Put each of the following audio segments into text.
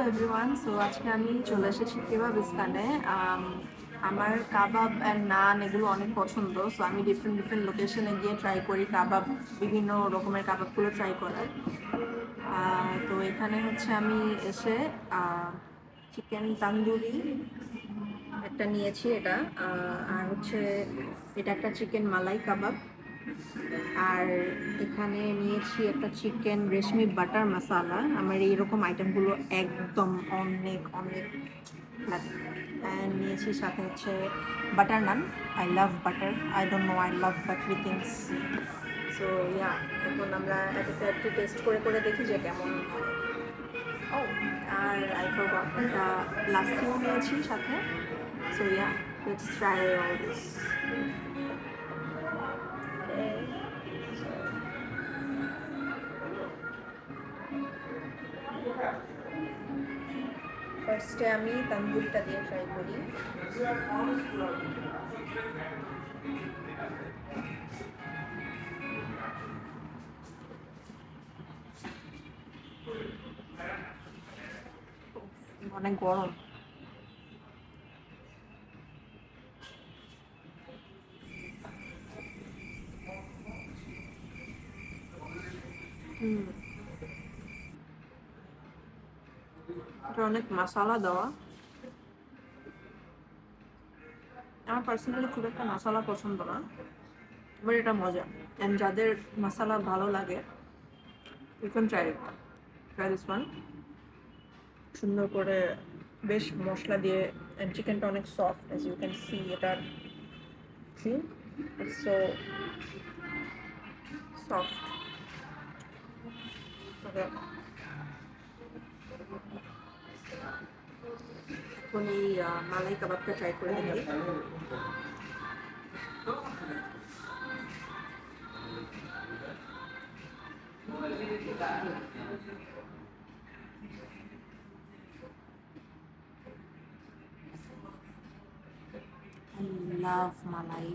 Everyone, so আজকে আমি চলে এসেছি কেবাবিস্তানে। আমার কাবাব অ্যান্ড নান এগুলো অনেক পছন্দ, সো আমি ডিফারেন্ট ডিফারেন্ট লোকেশনে গিয়ে ট্রাই করি কাবাব, বিভিন্ন রকমের কাবাবগুলো ট্রাই করার। তো এখানে হচ্ছে আমি এসে চিকেন তান্দুরি একটা নিয়েছি, এটা আর হচ্ছে এটা একটা চিকেন মালাই কাবাব। আর এখানে নিয়েছি একটা চিকেন রেশমি বাটার মশালা। আমার এইরকম আইটেমগুলো একদম অনেক অনেক লাগে। অ্যান্ড নিয়েছি সাথে হচ্ছে butter naan. I love butter, I don't know, I love buttery things. So yeah, এখন আমরা একটু টেস্ট করে করে দেখি যে কেমন হয়। ও, আর আই ফরগট একটা লাস্সিও নিয়েছি সাথে। So yeah, let's try all this. ফার্স্টে আমি তন্দুরিটা দিয়ে ট্রাই করি। অনেক গরম। এটা অনেক মশলা দেওয়া। আমার পার্সোনালি খুব একটা মশলা পছন্দ না, বাট এটা মজা। অ্যান্ড যাদের মশলা ভালো লাগে, you can try this one. সুন্দর করে বেশ মশলা দিয়ে, অ্যান্ড চিকেনটা অনেক soft, as you can see. এটা সি, ইটস সো সফট। এখন এই মালাই কাবাবটা ট্রাই করে দেখি। I love malai.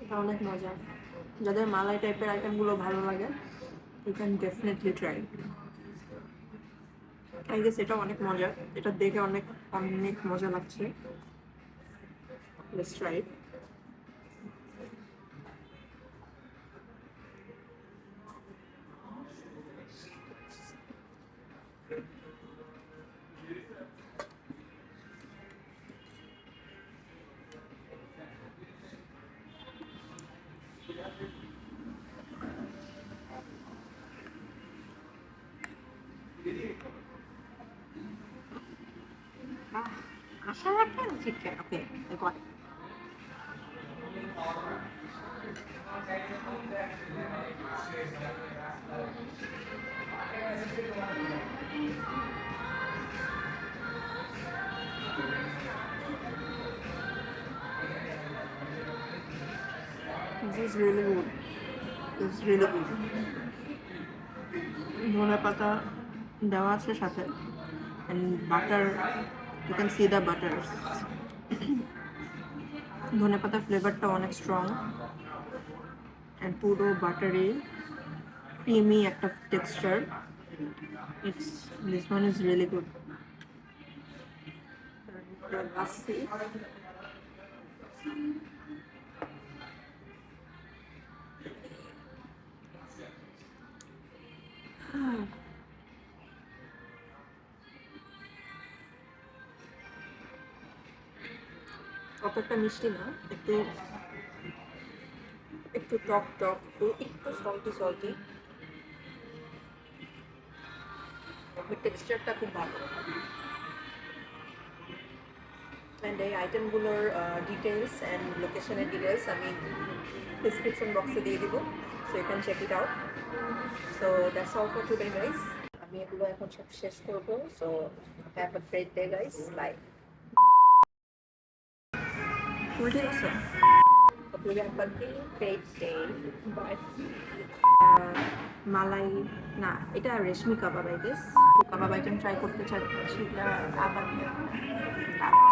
এটা অনেক মজা। যাদের মালাই টাইপের আইটেমগুলো ভালো লাগে, you can definitely try. I guess এটা অনেক মজা, এটা দেখে অনেক অনেক মজা লাগছে। Let's try. আশা রাখেন chicken, okay, I got it. This is really good. This is really good. ধনে পাতা দেওয়া আছে সাথে, and butter, you can see the butter. ধনে পাতার ফ্লেভারটা অনেক স্ট্রং, অ্যান্ড পুরো বাটারি ক্রিমি একটা texture. This one is really good. Lassi, অতটা মিষ্টি না, একটু একটু টক টক, একটু সল্টি সল্টি, টেক্সচারটা খুব ভালো। অ্যান্ড এই আইটেমগুলোর ডিটেলস অ্যান্ড লোকেশনের ডিটেলস আমি ডিসক্রিপশন বক্সে দিয়ে দিব, so you can check it out. So that's all for today guys. আমি এগুলো এখন সব শেষ করবো। So have a great day guys, bye. উল্টে গেছে। Hope you have a great day. Bye. Malai না, এটা reshmi kebab, I guess. Kebab item try করতে চাচ্ছি, আবার